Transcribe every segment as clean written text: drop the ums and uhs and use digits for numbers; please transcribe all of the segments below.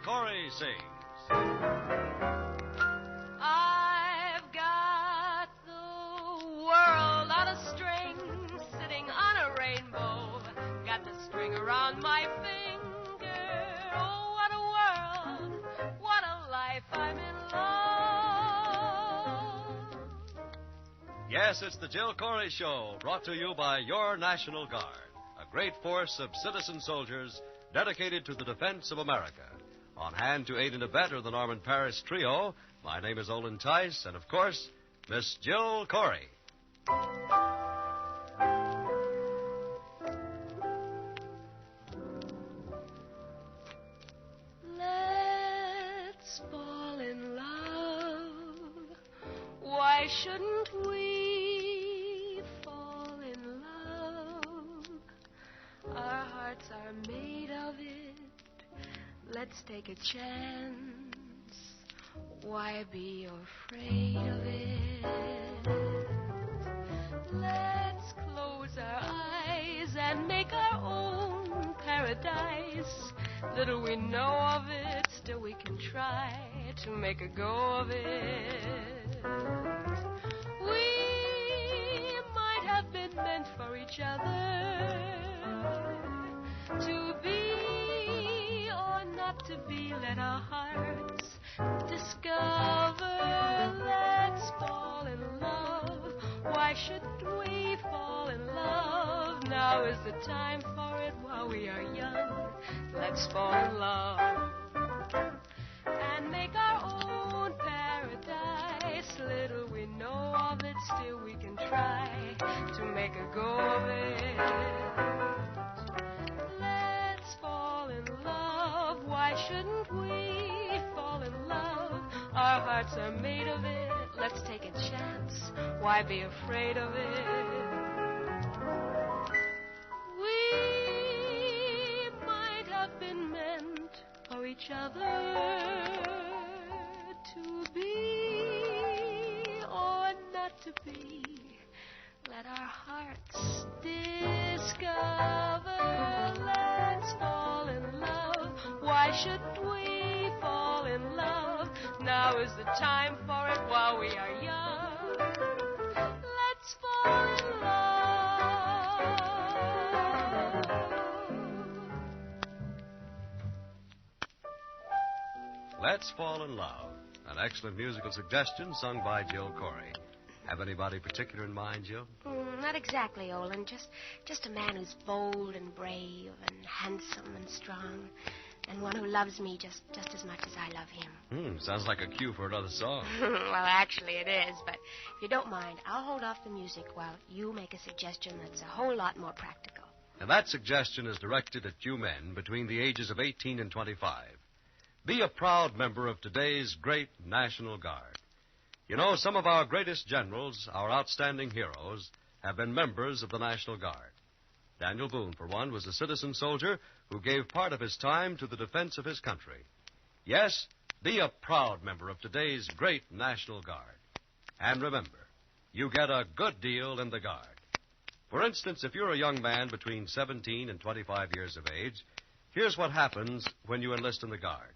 Corey sings. I've got the world on a string, sitting on a rainbow. Got the string around my finger. Oh, what a world, what a life, I'm in love. Yes, it's the Jill Corey Show, brought to you by your National Guard, a great force of citizen soldiers dedicated to the defense of America. On hand to aid and abet the Norman Paris Trio, my name is Olin Tice, and of course, Miss Jill Corey. Let's fall in love. Why shouldn't we fall in love? Our hearts are made of it. Let's take a chance. Why be afraid of it? Let's close our eyes and make our own paradise. Little we know of it, still we can try to make a go of it. We might have been meant for each other, to be or not to be. Let our hearts discover. Let's fall in love. Why shouldn't we fall in love? Now is the time for it while we are young. Let's fall in love and make our own paradise. Little we know of it, still we can try to make a go of it. Let's fall in love. Why shouldn't we fall in love? Our hearts are made of it. Let's take a chance. Why be afraid of it? We might have been meant for each other, to be or not to be. Let our hearts discover. Let's fall in love. Why shouldn't we fall in love? Now is the time for it while we are young. Let's fall in love. Let's Fall in Love, an excellent musical suggestion sung by Jill Corey. Have anybody particular in mind, Jill? Not exactly, Olin. Just a man who's bold and brave and handsome and strong, and one who loves me just as much as I love him. Sounds like a cue for another song. Well, actually it is, but if you don't mind, I'll hold off the music while you make a suggestion that's a whole lot more practical. And that suggestion is directed at you men between the ages of 18 and 25. Be a proud member of today's great National Guard. You know, some of our greatest generals, our outstanding heroes, have been members of the National Guard. Daniel Boone, for one, was a citizen soldier who gave part of his time to the defense of his country. Yes, be a proud member of today's great National Guard. And remember, you get a good deal in the Guard. For instance, if you're a young man between 17 and 25 years of age, here's what happens when you enlist in the Guard.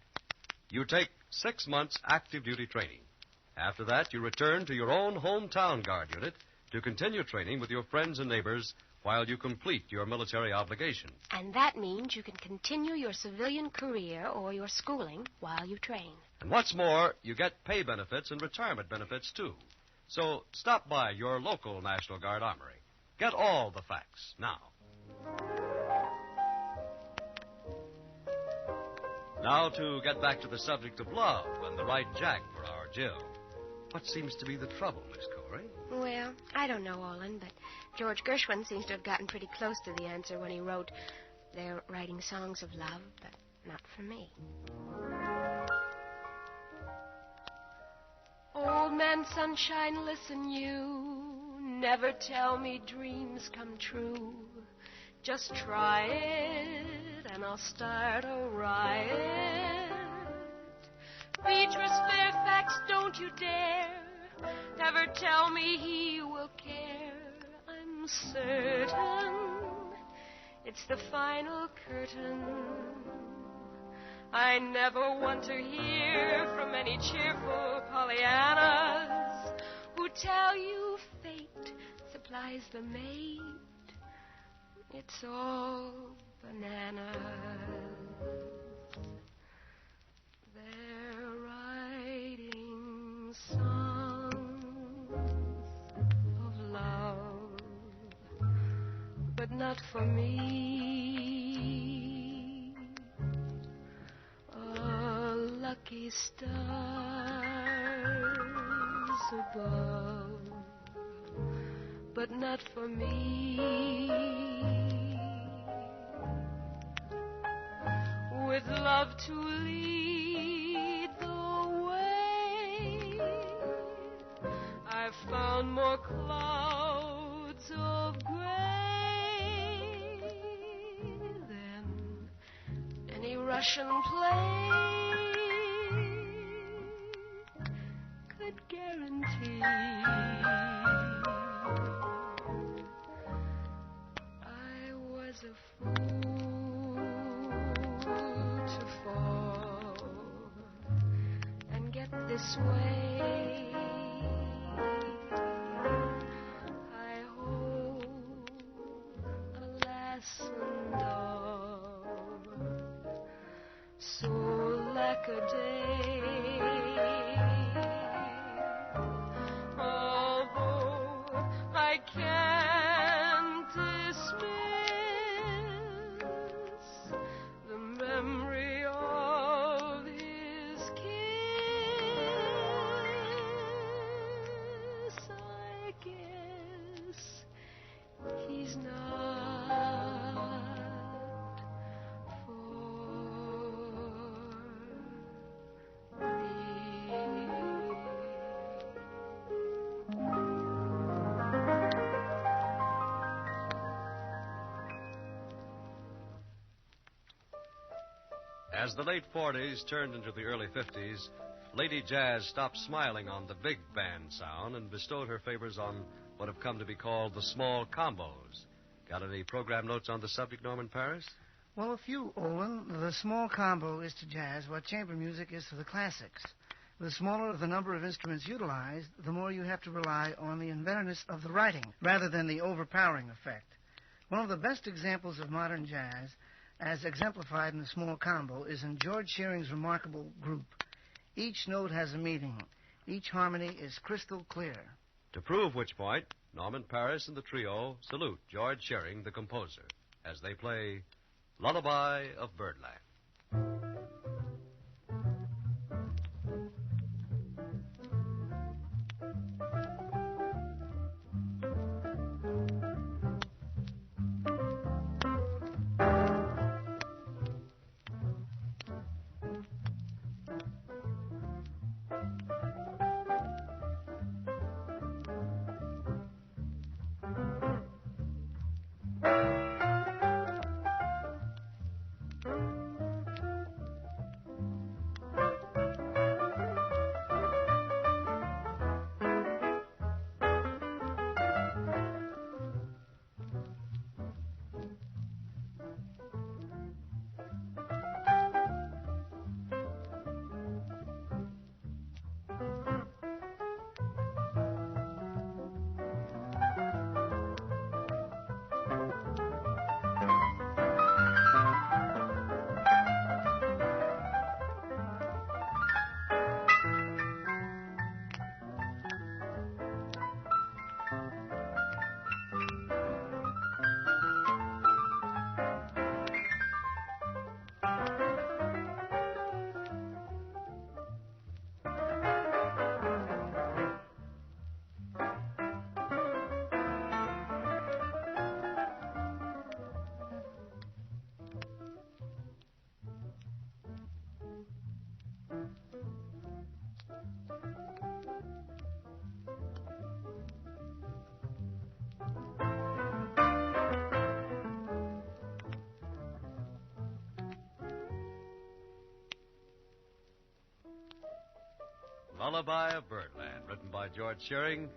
You take 6 months active duty training. After that, you return to your own hometown Guard unit to continue training with your friends and neighbors while you complete your military obligation. And that means you can continue your civilian career or your schooling while you train. And what's more, you get pay benefits and retirement benefits, too. So stop by your local National Guard armory. Get all the facts now. Now to get back to the subject of love and the right jack for our Jill. What seems to be the trouble, Miss Corey? Well, I don't know, Olin, but George Gershwin seems to have gotten pretty close to the answer when he wrote, "They're writing songs of love, but not for me." Old man sunshine, listen you, never tell me dreams come true. Just try it, and I'll start a riot. Beatrice Fairfax, don't you dare never tell me he will care. I'm certain it's the final curtain. I never want to hear from any cheerful Pollyannas who tell you fate supplies the mate. It's all bananas. They're writing songs of love, but not for me. Lucky stars above, but not for me. With love to lead the way, I've found more clouds of gray than any Russian play could guarantee. I was a fool to fall and get this way. I hope, alas and all, so lack-a-day. Although I can't dismiss the memory of his kiss, I guess he's not for As the late 40s turned into the early 50s, Lady Jazz stopped smiling on the big band sound and bestowed her favors on what have come to be called the small combos. Got any program notes on the subject, Norman Paris? Well, a few, Olin. The small combo is to jazz what chamber music is to the classics. The smaller the number of instruments utilized, the more you have to rely on the inventiveness of the writing rather than the overpowering effect. One of the best examples of modern jazz, as exemplified in the small combo, is in George Shearing's remarkable group. Each note has a meaning. Each harmony is crystal clear. To prove which point, Norman Paris and the trio salute George Shearing, the composer, as they play Lullaby of Birdland. Lullaby of Birdland, written by George Shearing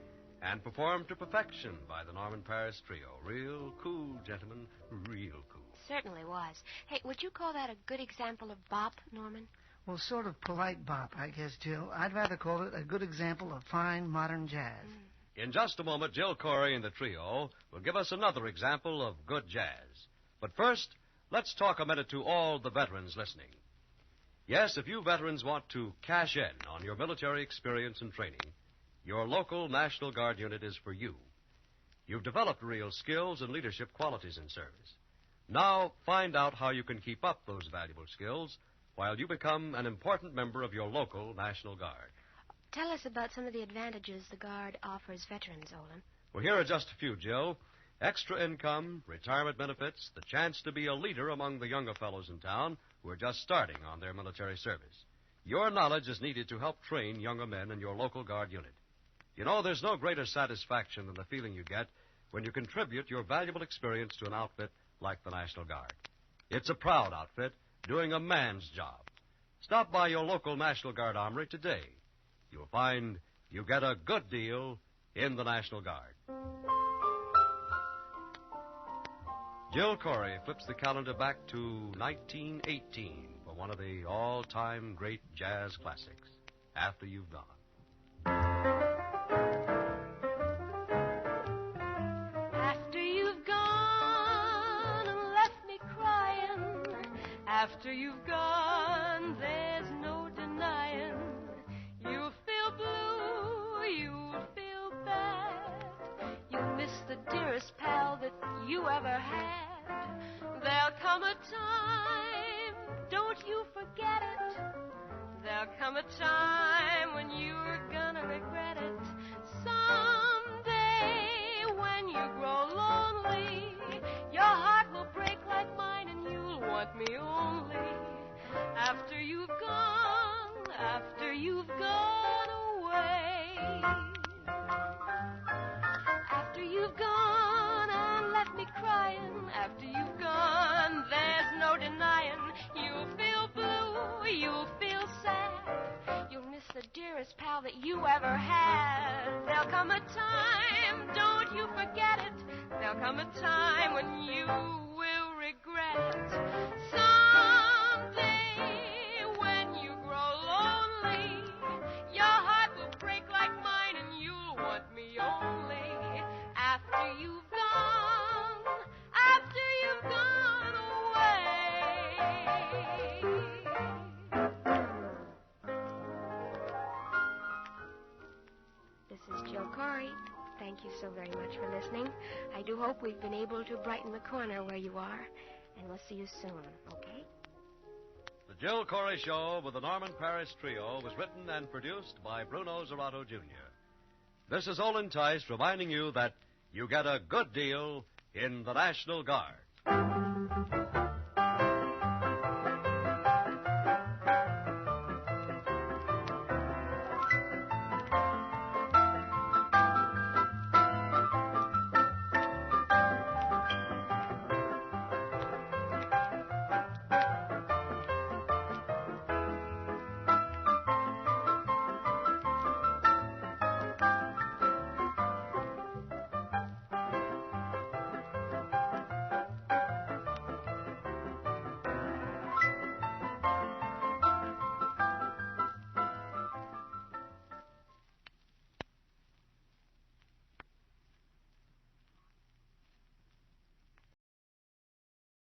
and performed to perfection by the Norman Paris Trio. Real cool, gentlemen, real cool. certainly was. Hey, would you call that a good example of bop, Norman? Well, sort of polite bop, I guess, Jill. I'd rather call it a good example of fine modern jazz. In just a moment, Jill Corey and the trio will give us another example of good jazz. But first, let's talk a minute to all the veterans listening. Yes, if you veterans want to cash in on your military experience and training, your local National Guard unit is for you. You've developed real skills and leadership qualities in service. Now, find out how you can keep up those valuable skills while you become an important member of your local National Guard. Tell us about some of the advantages the Guard offers veterans, Olin. Well, here are just a few, Jill. Extra income, retirement benefits, the chance to be a leader among the younger fellows in town who are just starting on their military service. Your knowledge is needed to help train younger men in your local Guard unit. You know, there's no greater satisfaction than the feeling you get when you contribute your valuable experience to an outfit like the National Guard. It's a proud outfit doing a man's job. Stop by your local National Guard armory today. You'll find you get a good deal in the National Guard. Jill Corey flips the calendar back to 1918 for one of the all-time great jazz classics, After You've Gone. After you've gone and left me crying, after you've gone, there's no denying. You'll feel blue, you'll feel bad. You'll miss the dearest pal that you ever had. There'll come a time, don't you forget it. There'll come a time when you're gonna regret it. Someday, when you grow lonely, your heart will break like mine and you'll want me only. After you've gone away. After you've gone and left me crying, after you've gone, there's no denying. You'll feel blue, you'll feel sad. You'll miss the dearest pal that you ever had. There'll come a time, don't you forget it. There'll come a time when you will regret it. Someday, when you grow lonely, your heart will break like mine and you'll want me only. After you've gone away. This is Jill Corey. Thank you so very much for listening. I do hope we've been able to brighten the corner where you are, and we'll see you soon, okay? The Jill Corey Show with the Norman Paris Trio was written and produced by Bruno Zerato, Jr. This is Olin Tice reminding you that you get a good deal in the National Guard.